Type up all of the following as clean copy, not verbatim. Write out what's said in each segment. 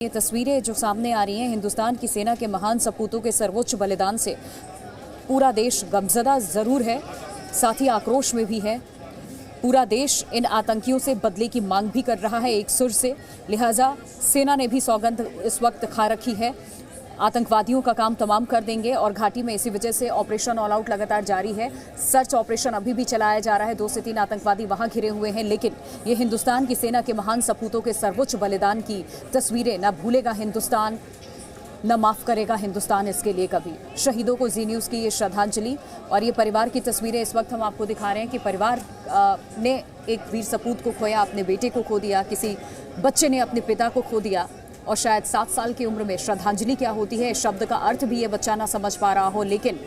ये तस्वीरें जो सामने आ रही हैं हिंदुस्तान की सेना के महान सपूतों के सर्वोच्च बलिदान से पूरा देश गमजदा जरूर है, साथ ही आक्रोश में भी है। पूरा देश इन आतंकियों से बदले की मांग भी कर रहा है एक सुर से, लिहाजा सेना ने भी सौगंध इस वक्त खा रखी है। आतंकवादियों का काम तमाम कर देंगे और घाटी में इसी वजह से ऑपरेशन ऑल आउट लगातार जारी है। सर्च ऑपरेशन अभी भी चलाया जा रहा है। 2 से 3 आतंकवादी वहां घिरे हुए हैं, लेकिन ये हिंदुस्तान की सेना के महान सपूतों के सर्वोच्च बलिदान की तस्वीरें न भूलेगा हिंदुस्तान, न माफ़ करेगा हिंदुस्तान इसके लिए कभी। शहीदों को जी न्यूज़ की ये श्रद्धांजलि और ये परिवार की तस्वीरें इस वक्त हम आपको दिखा रहे हैं कि परिवार ने एक वीर सपूत को खोया, अपने बेटे को खो दिया, किसी बच्चे ने अपने पिता को खो दिया और शायद 7 साल की उम्र में श्रद्धांजलि क्या होती है इस शब्द का अर्थ भी ये बच्चा ना समझ पा रहा हो, लेकिन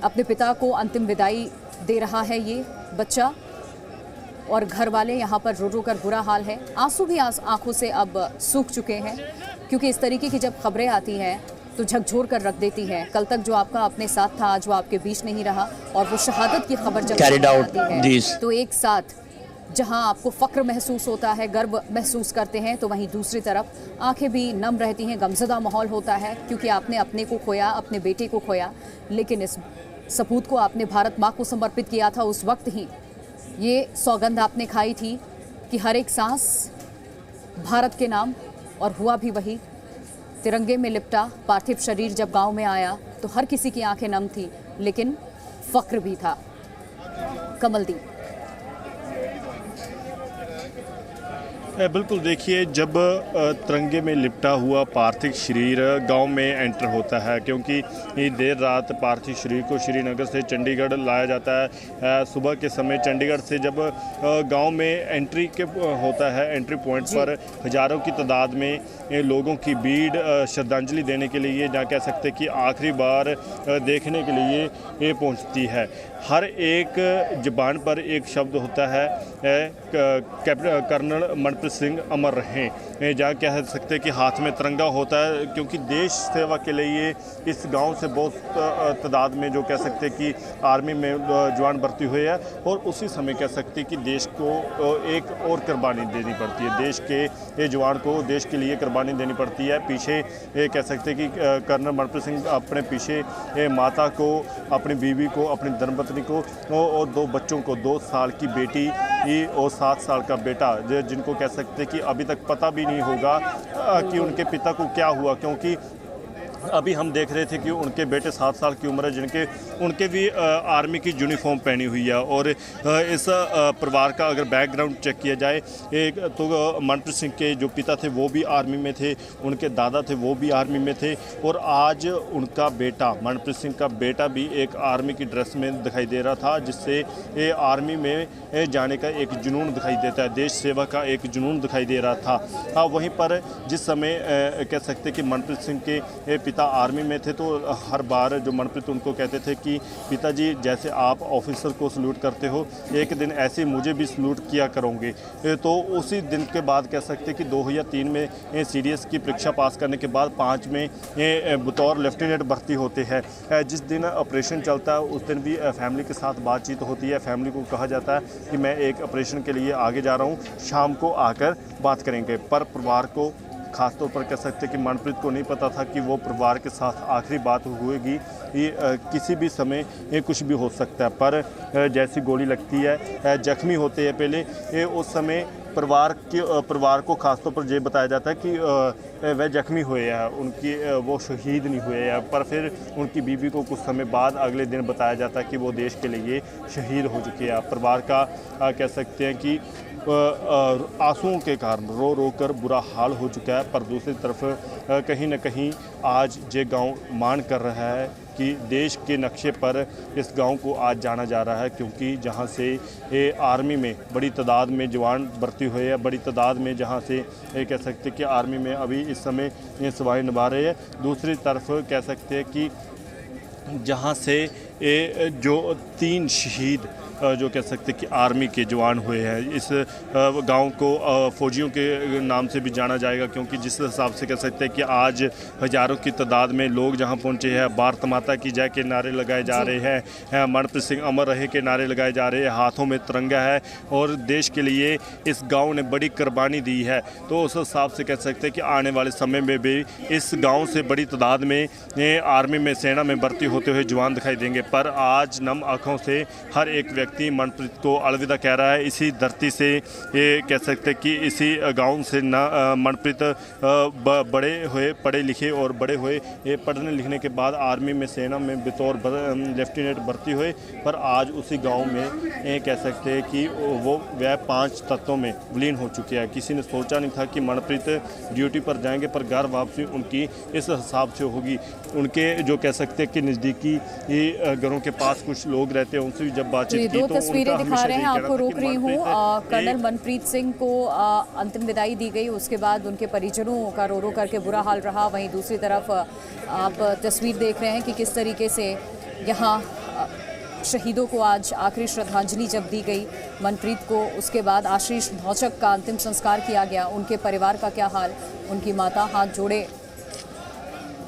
अपने पिता को अंतिम विदाई दे रहा है ये बच्चा और घर वाले यहाँ पर रो रो कर बुरा हाल है। आंसू भी आंखों से अब सूख चुके हैं, क्योंकि इस तरीके की जब खबरें आती हैं तो झकझोर कर रख देती हैं। कल तक जो आपका अपने साथ था आज वो आपके बीच नहीं रहा, और वो शहादत की खबर जब आती है तो एक साथ जहां आपको फ़क्र महसूस होता है, गर्व महसूस करते हैं, तो वहीं दूसरी तरफ आंखें भी नम रहती हैं, गमज़दा माहौल होता है, क्योंकि आपने अपने को खोया, अपने बेटे को खोया, लेकिन इस सपूत को आपने भारत माँ को समर्पित किया था। उस वक्त ही ये सौगंध आपने खाई थी कि हर एक सांस भारत के नाम, और हुआ भी वही। तिरंगे में लिपटा पार्थिव शरीर जब गांव में आया तो हर किसी की आंखें नम थी, लेकिन फ़क्र भी था। कमलदीप। बिल्कुल, देखिए जब तिरंगे में लिपटा हुआ पार्थिव शरीर गांव में एंटर होता है, क्योंकि देर रात पार्थिव शरीर को श्रीनगर से चंडीगढ़ लाया जाता है। सुबह के समय चंडीगढ़ से जब गांव में एंट्री के होता है, एंट्री पॉइंट पर हज़ारों की तादाद में लोगों की भीड़ श्रद्धांजलि देने के लिए, या कह सकते कि आखिरी बार देखने के लिए ये पहुँचती है। हर एक ज़बान पर एक शब्द होता है, कर्नल मनप्रीत सिंह अमर रहें। जहाँ कह सकते हैं कि हाथ में तिरंगा होता है, क्योंकि देश सेवा के लिए इस गांव से बहुत तादाद में जो कह सकते हैं कि आर्मी में जवान भर्ती हुए हैं, और उसी समय कह सकते हैं कि देश को एक और कुर्बानी देनी पड़ती है। देश के ये जवान को देश के लिए कुर्बानी देनी पड़ती है। पीछे कह सकते हैं कि कर्नल मनप्रीत सिंह अपने पीछे माता को, अपनी बीवी को, अपनी धर्मपत्नी को और 2 बच्चों को, 2 साल की बेटी और 7 साल का बेटा, जिनको कह सकते हैं कि अभी तक पता भी नहीं होगा कि उनके पिता को क्या हुआ, क्योंकि अभी हम देख रहे थे कि उनके बेटे 7 साल की उम्र है, उनके भी आर्मी की यूनिफॉर्म पहनी हुई है। और इस परिवार का अगर बैकग्राउंड चेक किया जाए, एक तो मनप्रीत सिंह के जो पिता थे वो भी आर्मी में थे, उनके दादा थे वो भी आर्मी में थे, और आज उनका बेटा मनप्रीत सिंह का बेटा भी एक आर्मी की ड्रेस में दिखाई दे रहा था, जिससे ये आर्मी में जाने का एक जुनून दिखाई देता है, देश सेवा का एक जुनून दिखाई दे रहा था। हाँ, वहीं पर जिस समय कह सकते कि मनप्रीत सिंह के पिता आर्मी में थे, तो हर बार जो मनप्रीत उनको कहते थे कि पिताजी, जैसे आप ऑफिसर को सल्यूट करते हो, एक दिन ऐसे मुझे भी सल्यूट किया करोगे। तो उसी दिन के बाद कह सकते कि 2003 में सीडीएस की परीक्षा पास करने के बाद 5 में बतौर लेफ्टिनेंट भर्ती होते हैं। जिस दिन ऑपरेशन चलता है उस दिन भी फैमिली के साथ बातचीत होती है। फैमिली को कहा जाता है कि मैं एक ऑपरेशन के लिए आगे जा रहा हूँ, शाम को आकर बात करेंगे। पर परिवार को, खासतौर पर कह सकते कि मनप्रीत को नहीं पता था कि वो परिवार के साथ आखिरी बात होगी। ये किसी भी समय ये कुछ भी हो सकता है। पर जैसी गोली लगती है, जख्मी होते हैं पहले, उस समय परिवार को खासतौर पर ये बताया जाता है कि वह जख्मी हुए हैं, उनकी वो शहीद नहीं हुए हैं। पर फिर उनकी बीवी को कुछ समय बाद अगले दिन बताया जाता है कि वो देश के लिए शहीद हो चुके हैं। परिवार का कह सकते हैं कि आंसुओं के कारण रो रो कर बुरा हाल हो चुका है। पर दूसरी तरफ कहीं न कहीं आज ये गांव मान कर रहा है कि देश के नक्शे पर इस गांव को आज जाना जा रहा है, क्योंकि जहां से ये आर्मी में बड़ी तादाद में जवान भर्ती हुए हैं, बड़ी तादाद में जहां से ये कह सकते कि आर्मी में अभी इस समय ये सेवाएं निभा रहे हैं। दूसरी तरफ कह सकते हैं कि जहां से ये जो 3 शहीद जो कह सकते कि आर्मी के जवान हुए हैं, इस गांव को फौजियों के नाम से भी जाना जाएगा, क्योंकि जिस हिसाब से कह सकते हैं कि आज हज़ारों की तादाद में लोग जहां पहुंचे हैं, भारत माता की जय के नारे लगाए जा रहे हैं, मनप्रीत सिंह अमर रहे के नारे लगाए जा रहे हैं, हाथों में तिरंगा है और देश के लिए इस गाँव ने बड़ी कुर्बानी दी है। तो उस हिसाब से कह सकते हैं कि आने वाले समय में भी इस गाँव से बड़ी तादाद में आर्मी में, सेना में भर्ती होते हुए जवान दिखाई देंगे। पर आज नम आँखों से हर एक व्यक्ति मनप्रीत को अलविदा कह रहा है। इसी धरती से ये कह सकते कि इसी गांव से मनप्रीत बड़े हुए, पढ़े लिखे और बड़े हुए, ये पढ़ने लिखने के बाद आर्मी में, सेना में बतौर लेफ्टिनेंट भर्ती हुए। पर आज उसी गांव में ये कह सकते हैं कि वह 5 तत्वों में विलीन हो चुके हैं। किसी ने सोचा नहीं था कि मनप्रीत ड्यूटी पर जाएंगे, पर घर वापसी उनकी इस हिसाब से होगी। उनके जो कह सकते हैं कि नज़दीकी घरों के पास कुछ लोग रहते हैं, उनसे भी जब बातचीत की दो तस्वीरें दिखा रहे हैं, आपको रोक रही हूँ। कर्नल मनप्रीत सिंह को अंतिम विदाई दी गई, उसके बाद उनके परिजनों का रो रो करके बुरा हाल रहा। वहीं दूसरी तरफ आप तस्वीर देख रहे हैं कि किस तरीके से यहाँ शहीदों को आज आखिरी श्रद्धांजलि जब दी गई मनप्रीत को, उसके बाद आशीष धौचक का अंतिम संस्कार किया गया। उनके परिवार का क्या हाल, उनकी माता हाथ जोड़े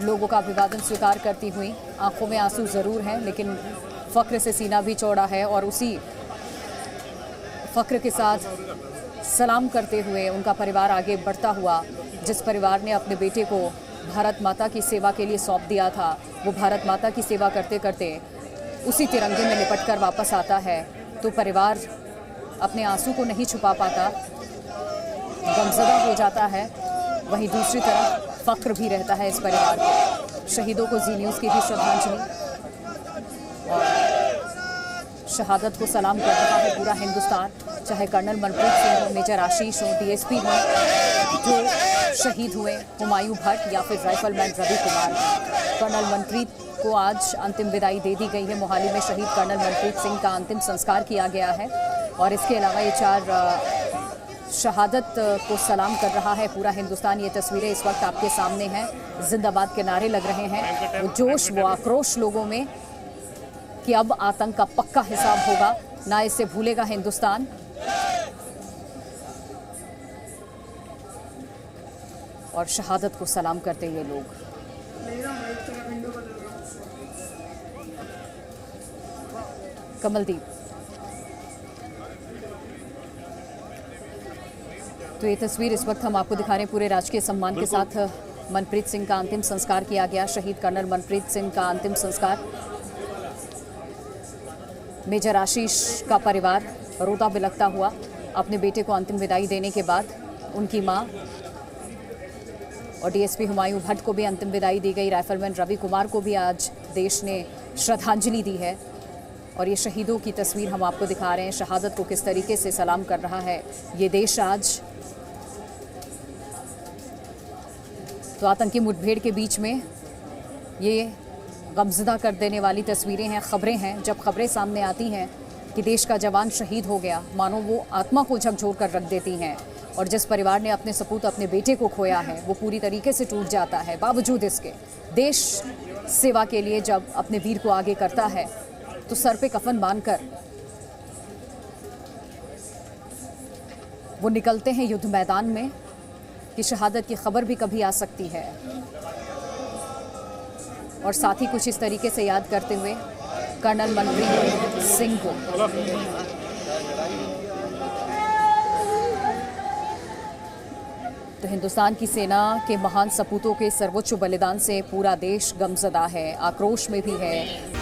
लोगों का अभिवादन स्वीकार करती हुई, आंखों में आंसू ज़रूर हैं लेकिन फ़ख्र से सीना भी चौड़ा है। और उसी फ़ख्र के साथ सलाम करते हुए उनका परिवार आगे बढ़ता हुआ, जिस परिवार ने अपने बेटे को भारत माता की सेवा के लिए सौंप दिया था, वो भारत माता की सेवा करते करते उसी तिरंगे में लिपट कर वापस आता है तो परिवार अपने आंसू को नहीं छुपा पाता, गमज़दा हो जाता है। वहीं दूसरी तरफ फ़ख्र भी रहता है इस परिवार को। शहीदों को जी न्यूज़ की भी श्रद्धांजलि और शहादत को सलाम कर रहा है पूरा हिंदुस्तान, चाहे कर्नल मनप्रीत सिंह हो, मेजर आशीष हो, डीएसपी हो, जो शहीद हुए हुमायूं भट्ट या फिर राइफलमैन रवि कुमार। कर्नल मनप्रीत को आज अंतिम विदाई दे दी गई है। मोहाली में शहीद कर्नल मनप्रीत सिंह का अंतिम संस्कार किया गया है और इसके अलावा ये 4 शहादत को सलाम कर रहा है पूरा हिंदुस्तान। ये तस्वीरें इस वक्त आपके सामने हैं, जिंदाबाद के नारे लग रहे हैं, वो जोश, वो आक्रोश लोगों में कि अब आतंक का पक्का हिसाब होगा, ना इसे भूलेगा हिंदुस्तान। और शहादत को सलाम करते ये लोग। कमलदीप, तो ये तस्वीर इस वक्त हम आपको दिखा रहे हैं। पूरे राजकीय सम्मान के साथ मनप्रीत सिंह का अंतिम संस्कार किया गया। शहीद कर्नल मनप्रीत सिंह का अंतिम संस्कार। मेजर आशीष का परिवार रोता बिलखता हुआ अपने बेटे को अंतिम विदाई देने के बाद, उनकी मां और डीएसपी हुमायूं भट्ट को भी अंतिम विदाई दी गई। राइफलमैन रवि कुमार को भी आज देश ने श्रद्धांजलि दी है और ये शहीदों की तस्वीर हम आपको दिखा रहे हैं। शहादत को किस तरीके से सलाम कर रहा है ये देश आज। तो आतंकी मुठभेड़ के बीच में ये गमज़दा कर देने वाली तस्वीरें हैं, खबरें हैं। जब खबरें सामने आती हैं कि देश का जवान शहीद हो गया, मानो वो आत्मा को झकझोर कर रख देती हैं। और जिस परिवार ने अपने सपूत, अपने बेटे को खोया है, वो पूरी तरीके से टूट जाता है। बावजूद इसके देश सेवा के लिए जब अपने वीर को आगे करता है तो सर पे कफन बांधकर वो निकलते हैं युद्ध मैदान में कि शहादत की खबर भी कभी आ सकती है। और साथ ही कुछ इस तरीके से याद करते हुए कर्नल मनप्रीत सिंह को तो हिंदुस्तान की सेना के महान सपूतों के सर्वोच्च बलिदान से पूरा देश गमज़दा है, आक्रोश में भी है।